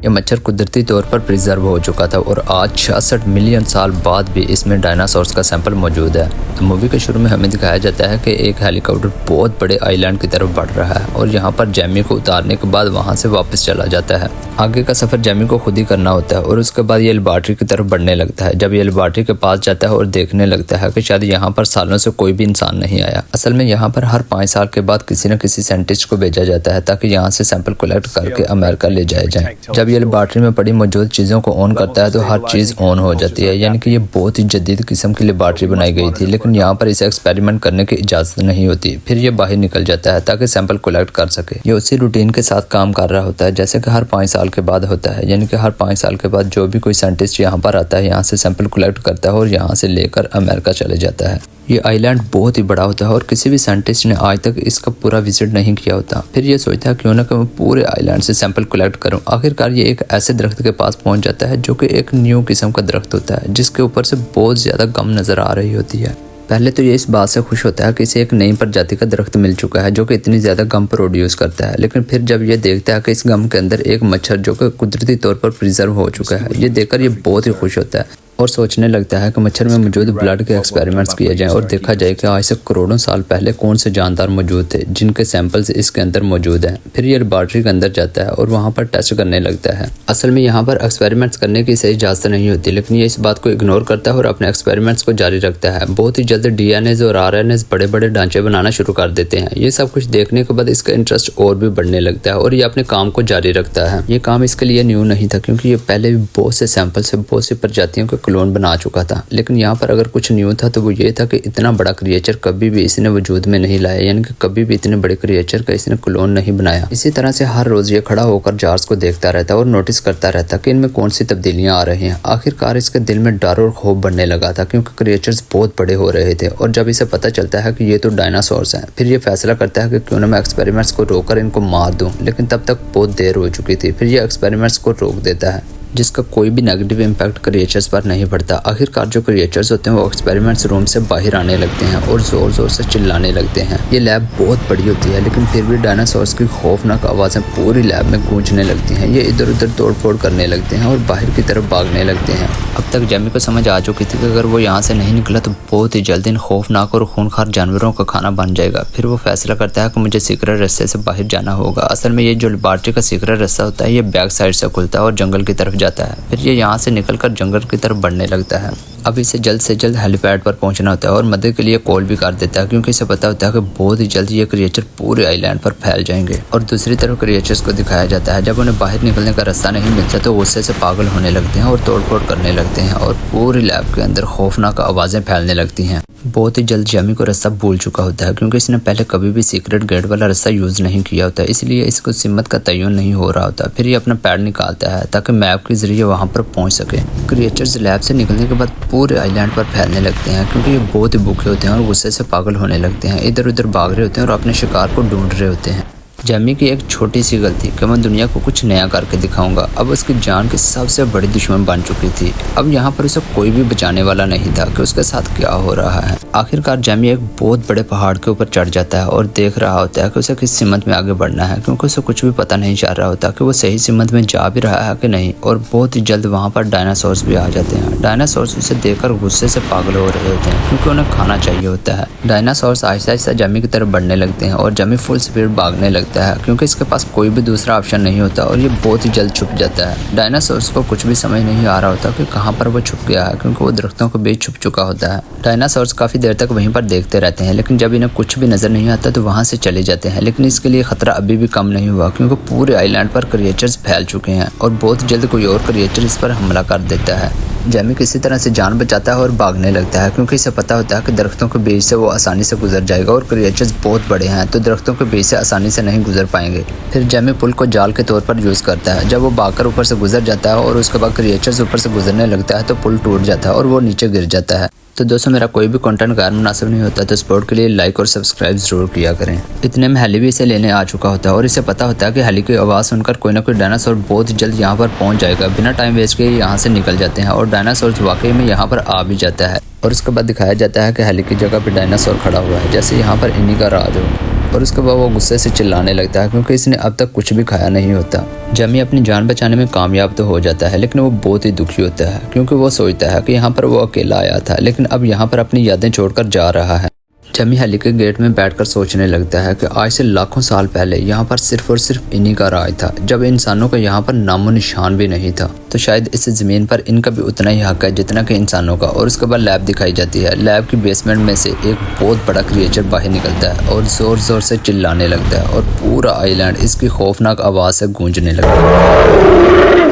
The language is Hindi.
ये मच्छर कुदरती तौर पर प्रिजर्व हो चुका था और आज 66 मिलियन साल बाद भी इसमें डायनासोर्स का सैंपल मौजूद है। तो मूवी के शुरू में हमें दिखाया जाता है कि एक हेलीकॉप्टर बहुत बड़े आइलैंड की तरफ बढ़ रहा है और यहाँ पर जैमी को उतारने के बाद वहाँ से वापस चला जाता है। आगे का सफर जैमी को खुद ही करना होता है और उसके बाद ये लेबॉर्ट्री की तरफ बढ़ने लगता है। जब ये लेबॉर्ट्री के पास जाता है और देखने लगता है कि शायद यहाँ पर सालों से कोई भी इंसान नहीं आया। असल में यहाँ पर हर 5 साल के बाद किसी न किसी साइंटिस्ट को भेजा जाता है ताकि यहाँ से सैंपल कलेक्ट करके अमेरिका ले जाए जाए। जब ये लेबॉर्ट्री में पड़ी मौजूद चीज़ों को ऑन करता है तो हर चीज़ ऑन हो जाती है, यानी कि ये बहुत ही जदीद किस्म की लेबॉर्ट्री बनाई गई थी, लेकिन यहाँ पर इसे एक्सपेरिमेंट करने की इजाज़त नहीं होती। फिर ये बाहर निकल जाता है ताकि सैंपल कलेक्ट कर सके। ये उसी रूटीन के साथ काम कर रहा होता है जैसे कि हर 5 साल के बाद होता है, यानी कि हर 5 साल के बाद जो भी कोई साइंटिस्ट यहाँ पर आता है यहाँ से सैंपल कलेक्ट करता है और यहाँ से लेकर अमेरिका चले जाता है। ये आइलैंड बहुत ही बड़ा होता है और किसी भी साइंटिस्ट ने आज तक इसका पूरा विजिट नहीं किया होता। फिर ये सोचता है क्यों ना कि मैं पूरे आइलैंड से सैंपल कलेक्ट करूं। आखिरकार ये एक ऐसे दरख्त के पास पहुंच जाता है जो कि एक न्यू किस्म का दरख्त होता है जिसके ऊपर से बहुत ज़्यादा गम नज़र आ रही होती है। पहले तो ये इस बात से खुश होता है कि इसे एक नई प्रजाति का दरख्त मिल चुका है जो कि इतनी ज़्यादा गम प्रोड्यूस करता है, लेकिन फिर जब ये देखता है कि इस गम के अंदर एक मच्छर जो कि कुदरती तौर पर प्रिजर्व हो चुका है, ये देखकर ये बहुत ही खुश होता है और सोचने लगता है कि मच्छर में मौजूद ब्लड के एक्सपेरिमेंट्स किए जाएं और देखा जाए कि आज से करोड़ों साल पहले कौन से जानदार मौजूद थे जिनके सैंपल्स इसके अंदर मौजूद हैं। फिर ये लेबॉर्ट्री के अंदर जाता है और वहाँ पर टेस्ट करने लगता है। असल में यहाँ पर एक्सपेरिमेंट्स करने की सही इजाज़त नहीं होती, लेकिन ये इस बात को इग्नोर करता है और अपने एक्सपेरिमेंट्स को जारी रखता है। बहुत ही जल्द DNA और RNA बड़े बड़े ढांचे बनाना शुरू कर देते हैं। ये सब कुछ देखने के बाद इसका इंटरेस्ट और भी बढ़ने लगता है और ये अपने काम को जारी रखता है। ये काम इसके लिए न्यू नहीं था क्योंकि ये पहले भी बहुत से सैंपल से बहुत सी प्रजातियों के क्लोन बना चुका था, लेकिन यहाँ पर अगर कुछ न्यू था तो वो ये था कि इतना बड़ा क्रिएचर कभी भी इसने वजूद में नहीं लाया, यानी कि कभी भी इतने बड़े क्रिएचर का इसने क्लोन नहीं बनाया। इसी तरह से हर रोज ये खड़ा होकर जार्स को देखता रहता और नोटिस करता रहता कि इनमें कौन सी तब्दीलियां आ रही हैं। आखिरकार इसके दिल में डर और खौफ बढ़ने लगा था क्योंकि क्रिएचर्स बहुत बड़े हो रहे थे और जब इसे पता चलता है कि ये तो डायनासोर्स हैं, फिर ये फैसला करता है कि क्यों ना मैं एक्सपेरिमेंट्स को रोककर इनको मार दूं, लेकिन तब तक बहुत देर हो चुकी थी। फिर ये एक्सपेरिमेंट्स को रोक देता है जिसका कोई भी नेगेटिव इम्पैक्ट क्रिएचर्स पर नहीं पड़ता। आखिरकार जो क्रिएचर्स होते हैं वो एक्सपेरिमेंट्स रूम से बाहर आने लगते हैं और ज़ोर ज़ोर से चिल्लाने लगते हैं। ये लैब बहुत बड़ी होती है लेकिन फिर भी डायनासोर्स की खौफनाक आवाज़ें पूरी लैब में गूंजने लगती हैं। ये इधर उधर तोड़ फोड़ करने लगते हैं और बाहर की तरफ भागने लगते हैं। अब तक जैमी को समझ आ चुकी थी कि अगर वो यहाँ से नहीं निकला तो बहुत ही जल्द इन खौफनाक और खूनखार जानवरों का खाना बन जाएगा। फिर वो फैसला करता है कि मुझे सीक्रेट रास्ते से बाहर जाना होगा। असल में ये जो लेबॉर्ट्री का सीक्रेट रास्ता होता है ये बैक साइड से खुलता है और जंगल की तरफ जाता है। फिर ये यहाँ से निकलकर जंगल की तरफ बढ़ने लगता है। अब इसे जल्द से जल्द हेलीपैड पर पहुंचना होता है और मदद के लिए कॉल भी कर देता है क्योंकि इसे पता होता है कि बहुत ही जल्द ये क्रिएचर पूरे आइलैंड पर फैल जाएंगे। और दूसरी तरफ क्रिएचर्स को दिखाया जाता है जब उन्हें बाहर निकलने का रास्ता नहीं मिलता तो गुस्से से पागल होने लगते हैं और तोड़फोड़ करने लगते हैं और पूरी लैब के अंदर खौफनाक आवाज़ें फैलने लगती हैं। बहुत ही जल्द जैमी को रास्ता भूल चुका होता है क्योंकि इसने पहले कभी भी सीक्रेट गेट वाला रास्ता यूज़ नहीं किया होता, इसलिए इसको सिमत का तयन नहीं हो रहा होता। फिर ये अपना पैड निकालता है ताकि मैप के जरिए वहाँ पर पहुँच सके। क्रिएचर्स लैब से निकलने के बाद पूरे आइलैंड पर फैलने लगते हैं क्योंकि ये बहुत ही भूखे होते हैं और गुस्से से पागल होने लगते हैं। इधर उधर भाग रहे होते हैं और अपने शिकार को ढूंढ रहे होते हैं। जैमी की एक छोटी सी गलती कि मैं दुनिया को कुछ नया करके दिखाऊंगा अब उसकी जान की सबसे बड़ी दुश्मन बन चुकी थी। अब यहाँ पर उसे कोई भी बचाने वाला नहीं था कि उसके साथ क्या हो रहा है। आखिरकार जैमी एक बहुत बड़े पहाड़ के ऊपर चढ़ जाता है और देख रहा होता है कि उसे किस सिमत में आगे बढ़ना है क्योंकि उसे कुछ भी पता नहीं चल रहा होता कि वो सही सिमत में जा भी रहा है कि नहीं। और बहुत ही जल्द वहाँ पर डायनासोर्स भी आ जाते हैं। डायनासोर्स उसे देखकर गुस्से से पागल हो रहे होते हैं क्योंकि उन्हें खाना चाहिए होता है। डायनासोर्स आहिस्ता आहिस्ता जैमी की तरफ बढ़ने लगते हैं और जैमी फुल स्पीड भागने लगता है क्योंकि इसके पास कोई भी दूसरा ऑप्शन नहीं होता और ये बहुत ही जल्द छुप जाता है। डायनासोर्स को कुछ भी समझ नहीं आ रहा होता कि कहाँ पर वो छुप गया है क्योंकि वो दरख्तों के बीच छुप चुका होता है। डायनासोर्स काफ़ी देर तक वहीं पर देखते रहते हैं लेकिन जब इन्हें कुछ भी नज़र नहीं आता तो वहाँ से चले जाते हैं, लेकिन इसके लिए खतरा अभी भी कम नहीं हुआ क्योंकि पूरे आइलैंड पर क्रिएचर्स फैल चुके हैं और बहुत जल्द कोई और क्रिएचर इस पर हमला कर देता है। जैमी किसी तरह से जान बचाता है और भागने लगता है क्योंकि इसे पता होता है कि दरख्तों के बीच से वो आसानी से गुजर जाएगा और क्रिएचर्स बहुत बड़े हैं तो दरख्तों के बीच से आसानी से नहीं गुजर पाएंगे। फिर जैमी पुल को जाल के तौर पर यूज़ करता है। जब वो भागकर ऊपर से गुजर जाता है और उसके बाद क्रिएचर्स ऊपर से गुजरने लगता है तो पुल टूट जाता है और वो नीचे गिर जाता है। तो दोस्तों मेरा कोई भी कंटेंट गैर मुनासिब नहीं होता तो सपोर्ट के लिए लाइक और सब्सक्राइब जरूर किया करें। इतने में हेली भी इसे लेने आ चुका होता है और इसे पता होता है कि हेली की आवाज़ सुनकर कोई ना कोई डायनासोर बहुत जल्द यहाँ पर पहुँच जाएगा। बिना टाइम वेस्ट किए यहाँ से निकल जाते हैं और डायनासोर वाकई में यहाँ पर आ भी जाता है और उसके बाद दिखाया जाता है कि हेली की जगह पर डायनासोर खड़ा हुआ है जैसे यहाँ पर इन्हीं का राज हो। और उसके बाद वो गुस्से से चिल्लाने लगता है क्योंकि इसने अब तक कुछ भी खाया नहीं होता। जमी अपनी जान बचाने में कामयाब तो हो जाता है लेकिन वो बहुत ही दुखी होता है क्योंकि वो सोचता है कि यहाँ पर वो अकेला आया था लेकिन अब यहाँ पर अपनी यादें छोड़कर जा रहा है। जमी हेली के गेट में बैठकर सोचने लगता है कि आज से लाखों साल पहले यहाँ पर सिर्फ और सिर्फ इन्हीं का राज था, जब इंसानों का यहाँ पर नामो निशान भी नहीं था। तो शायद इस ज़मीन पर इनका भी उतना ही हक है जितना कि इंसानों का। और उसके बाद लैब दिखाई जाती है। लैब की बेसमेंट में से एक बहुत बड़ा क्रिएचर बाहर निकलता है और जोर जोर से चिल्लाने लगता है और पूरा आइलैंड इसकी खौफनाक आवाज़ से गूंजने लगता है।